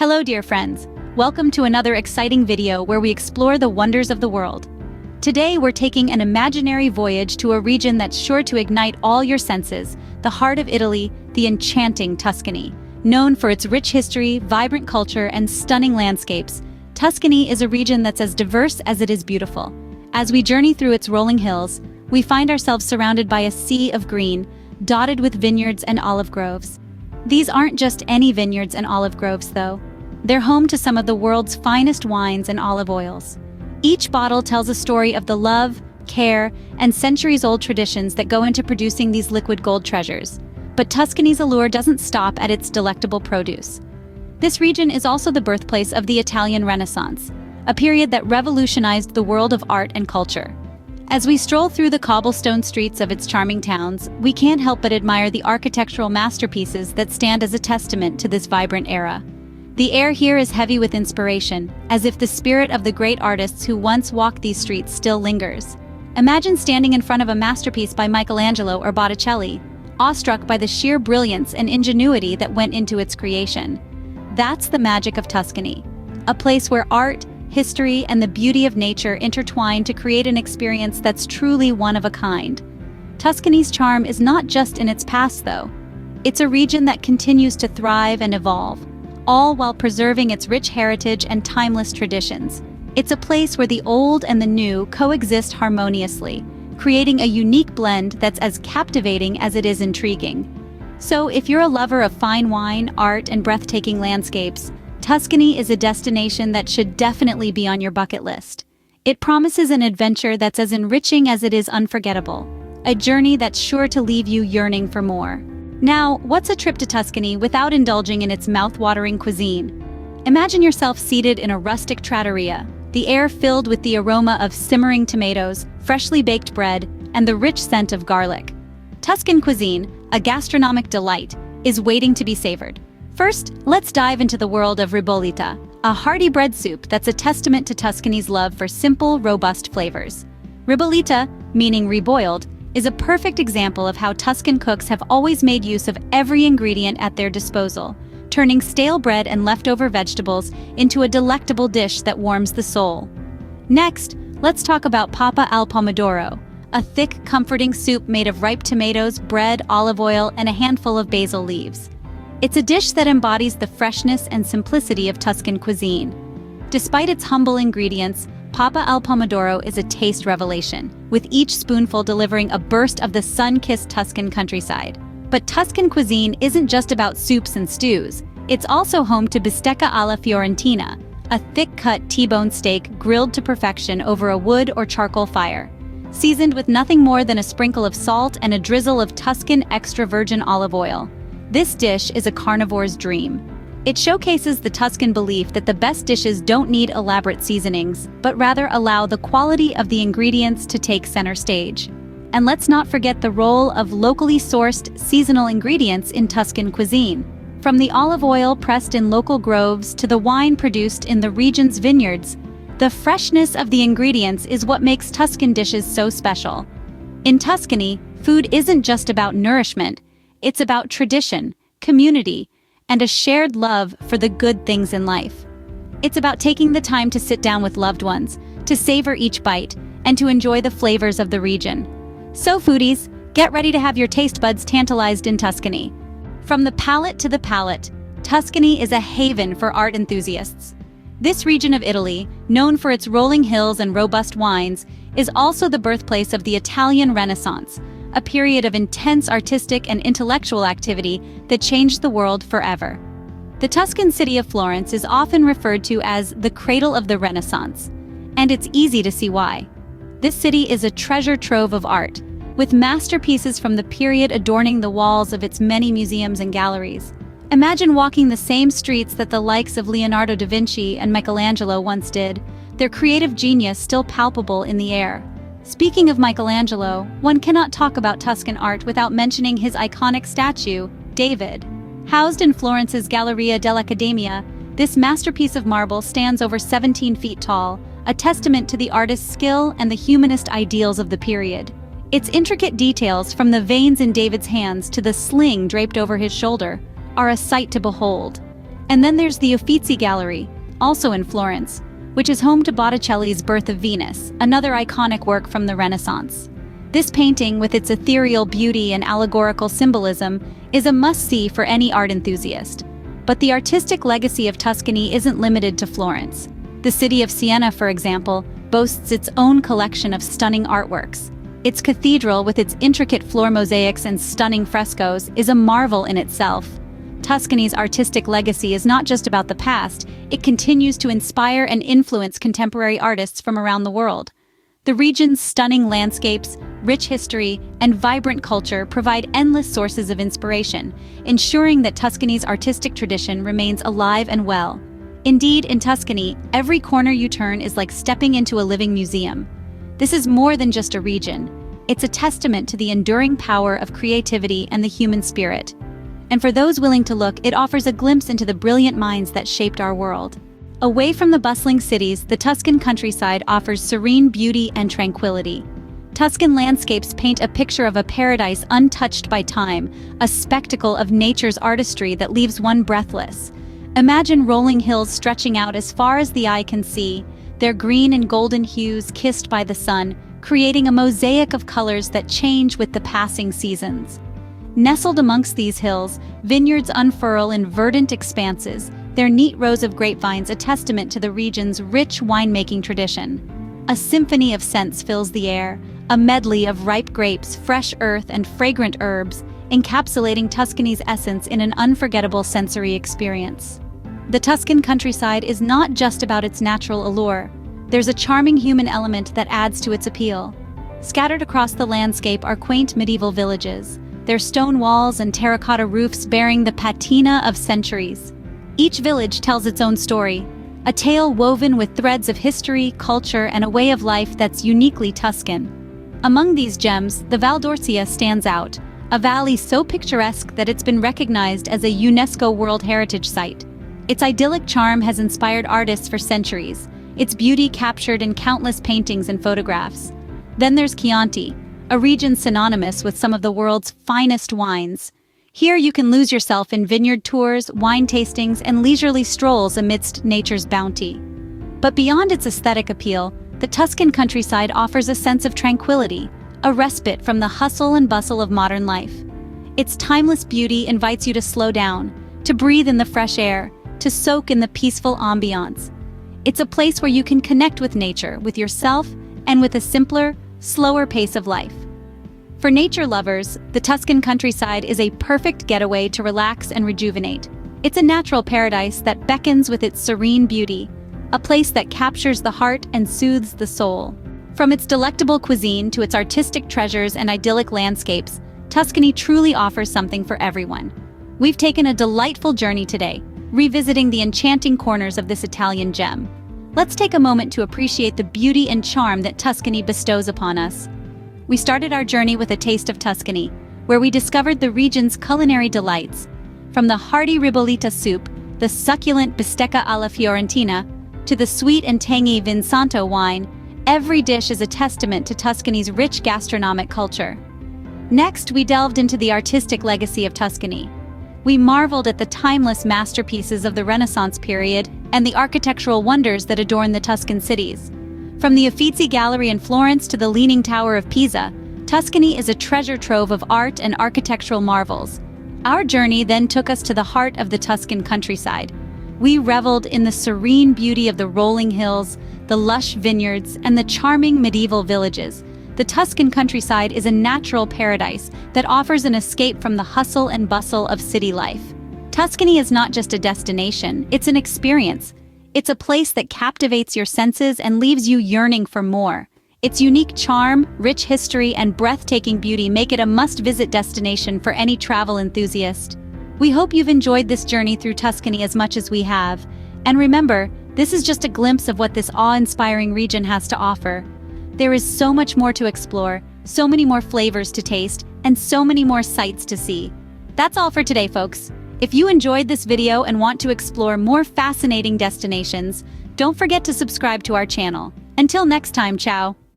Hello dear friends, welcome to another exciting video where we explore the wonders of the world. Today we're taking an imaginary voyage to a region that's sure to ignite all your senses, the heart of Italy, the enchanting Tuscany. Known for its rich history, vibrant culture, and stunning landscapes, Tuscany is a region that's as diverse as it is beautiful. As we journey through its rolling hills, we find ourselves surrounded by a sea of green, dotted with vineyards and olive groves. These aren't just any vineyards and olive groves, though. They're home to some of the world's finest wines and olive oils. Each bottle tells a story of the love, care, and centuries-old traditions that go into producing these liquid gold treasures. But Tuscany's allure doesn't stop at its delectable produce. This region is also the birthplace of the Italian Renaissance, a period that revolutionized the world of art and culture. As we stroll through the cobblestone streets of its charming towns, we can't help but admire the architectural masterpieces that stand as a testament to this vibrant era. The air here is heavy with inspiration, as if the spirit of the great artists who once walked these streets still lingers. Imagine standing in front of a masterpiece by Michelangelo or Botticelli, awestruck by the sheer brilliance and ingenuity that went into its creation. That's the magic of Tuscany, a place where art, history, and the beauty of nature intertwine to create an experience that's truly one of a kind. Tuscany's charm is not just in its past, though. It's a region that continues to thrive and evolve, all while preserving its rich heritage and timeless traditions. It's a place where the old and the new coexist harmoniously, creating a unique blend that's as captivating as it is intriguing. So if you're a lover of fine wine, art, and breathtaking landscapes, Tuscany is a destination that should definitely be on your bucket list. It promises an adventure that's as enriching as it is unforgettable, a journey that's sure to leave you yearning for more. Now, what's a trip to Tuscany without indulging in its mouth-watering cuisine? Imagine yourself seated in a rustic trattoria, the air filled with the aroma of simmering tomatoes, freshly baked bread, and the rich scent of garlic. Tuscan cuisine, a gastronomic delight, is waiting to be savored. First, let's dive into the world of ribollita, a hearty bread soup that's a testament to Tuscany's love for simple, robust flavors. Ribollita, meaning reboiled, is a perfect example of how Tuscan cooks have always made use of every ingredient at their disposal, turning stale bread and leftover vegetables into a delectable dish that warms the soul. Next, let's talk about papa al pomodoro, a thick, comforting soup made of ripe tomatoes, bread, olive oil, and a handful of basil leaves. It's a dish that embodies the freshness and simplicity of Tuscan cuisine. Despite its humble ingredients, papa al pomodoro is a taste revelation, with each spoonful delivering a burst of the sun-kissed Tuscan countryside. But Tuscan cuisine isn't just about soups and stews. It's also home to bistecca alla fiorentina, a thick-cut T-bone steak grilled to perfection over a wood or charcoal fire. Seasoned with nothing more than a sprinkle of salt and a drizzle of Tuscan extra virgin olive oil. This dish is a carnivore's dream. It showcases the Tuscan belief that the best dishes don't need elaborate seasonings, but rather allow the quality of the ingredients to take center stage. And let's not forget the role of locally sourced, seasonal ingredients in Tuscan cuisine. From the olive oil pressed in local groves to the wine produced in the region's vineyards, the freshness of the ingredients is what makes Tuscan dishes so special. In Tuscany, food isn't just about nourishment, it's about tradition, community, and a shared love for the good things in life. It's about taking the time to sit down with loved ones, to savor each bite, and to enjoy the flavors of the region. So foodies, get ready to have your taste buds tantalized in Tuscany. From the palate to the palate, Tuscany is a haven for art enthusiasts. This region of Italy, known for its rolling hills and robust wines, is also the birthplace of the Italian Renaissance, a period of intense artistic and intellectual activity that changed the world forever. The Tuscan city of Florence is often referred to as the cradle of the Renaissance, and it's easy to see why. This city is a treasure trove of art, with masterpieces from the period adorning the walls of its many museums and galleries. Imagine walking the same streets that the likes of Leonardo da Vinci and Michelangelo once did, their creative genius still palpable in the air. Speaking of Michelangelo, one cannot talk about Tuscan art without mentioning his iconic statue, David. Housed in Florence's Galleria dell'Accademia, this masterpiece of marble stands over 17 feet tall, a testament to the artist's skill and the humanist ideals of the period. Its intricate details, from the veins in David's hands to the sling draped over his shoulder, are a sight to behold. And then there's the Uffizi Gallery, also in Florence, which is home to Botticelli's Birth of Venus, another iconic work from the Renaissance. This painting, with its ethereal beauty and allegorical symbolism, is a must-see for any art enthusiast. But the artistic legacy of Tuscany isn't limited to Florence. The city of Siena, for example, boasts its own collection of stunning artworks. Its cathedral, with its intricate floor mosaics and stunning frescoes, is a marvel in itself. Tuscany's artistic legacy is not just about the past, it continues to inspire and influence contemporary artists from around the world. The region's stunning landscapes, rich history, and vibrant culture provide endless sources of inspiration, ensuring that Tuscany's artistic tradition remains alive and well. Indeed, in Tuscany, every corner you turn is like stepping into a living museum. This is more than just a region. It's a testament to the enduring power of creativity and the human spirit. And for those willing to look, it offers a glimpse into the brilliant minds that shaped our world. Away from the bustling cities, the Tuscan countryside offers serene beauty and tranquility. Tuscan landscapes paint a picture of a paradise untouched by time, a spectacle of nature's artistry that leaves one breathless. Imagine rolling hills stretching out as far as the eye can see, their green and golden hues kissed by the sun, creating a mosaic of colors that change with the passing seasons. Nestled amongst these hills, vineyards unfurl in verdant expanses, their neat rows of grapevines a testament to the region's rich winemaking tradition. A symphony of scents fills the air, a medley of ripe grapes, fresh earth, and fragrant herbs, encapsulating Tuscany's essence in an unforgettable sensory experience. The Tuscan countryside is not just about its natural allure. There's a charming human element that adds to its appeal. Scattered across the landscape are quaint medieval villages, their stone walls and terracotta roofs bearing the patina of centuries. Each village tells its own story, a tale woven with threads of history, culture, and a way of life that's uniquely Tuscan. Among these gems, the Val d'Orcia stands out, a valley so picturesque that it's been recognized as a UNESCO World Heritage Site. Its idyllic charm has inspired artists for centuries, its beauty captured in countless paintings and photographs. Then there's Chianti, a region synonymous with some of the world's finest wines. Here you can lose yourself in vineyard tours, wine tastings, and leisurely strolls amidst nature's bounty. But beyond its aesthetic appeal, the Tuscan countryside offers a sense of tranquility, a respite from the hustle and bustle of modern life. Its timeless beauty invites you to slow down, to breathe in the fresh air, to soak in the peaceful ambiance. It's a place where you can connect with nature, with yourself, and with a simpler, slower pace of life. For nature lovers, the Tuscan countryside is a perfect getaway to relax and rejuvenate. It's a natural paradise that beckons with its serene beauty, a place that captures the heart and soothes the soul. From its delectable cuisine to its artistic treasures and idyllic landscapes, Tuscany truly offers something for everyone. We've taken a delightful journey today, revisiting the enchanting corners of this Italian gem. Let's take a moment to appreciate the beauty and charm that Tuscany bestows upon us. We started our journey with a taste of Tuscany, where we discovered the region's culinary delights. From the hearty ribollita soup, the succulent bistecca alla fiorentina, to the sweet and tangy Vinsanto wine, every dish is a testament to Tuscany's rich gastronomic culture. Next, we delved into the artistic legacy of Tuscany. We marveled at the timeless masterpieces of the Renaissance period and the architectural wonders that adorn the Tuscan cities. From the Uffizi Gallery in Florence to the Leaning Tower of Pisa, Tuscany is a treasure trove of art and architectural marvels. Our journey then took us to the heart of the Tuscan countryside. We reveled in the serene beauty of the rolling hills, the lush vineyards, and the charming medieval villages. The Tuscan countryside is a natural paradise that offers an escape from the hustle and bustle of city life. Tuscany is not just a destination, it's an experience. It's a place that captivates your senses and leaves you yearning for more. Its unique charm, rich history, and breathtaking beauty make it a must-visit destination for any travel enthusiast. We hope you've enjoyed this journey through Tuscany as much as we have. And remember, this is just a glimpse of what this awe-inspiring region has to offer. There is so much more to explore, so many more flavors to taste, and so many more sights to see. That's all for today, folks. If you enjoyed this video and want to explore more fascinating destinations, don't forget to subscribe to our channel. Until next time, ciao!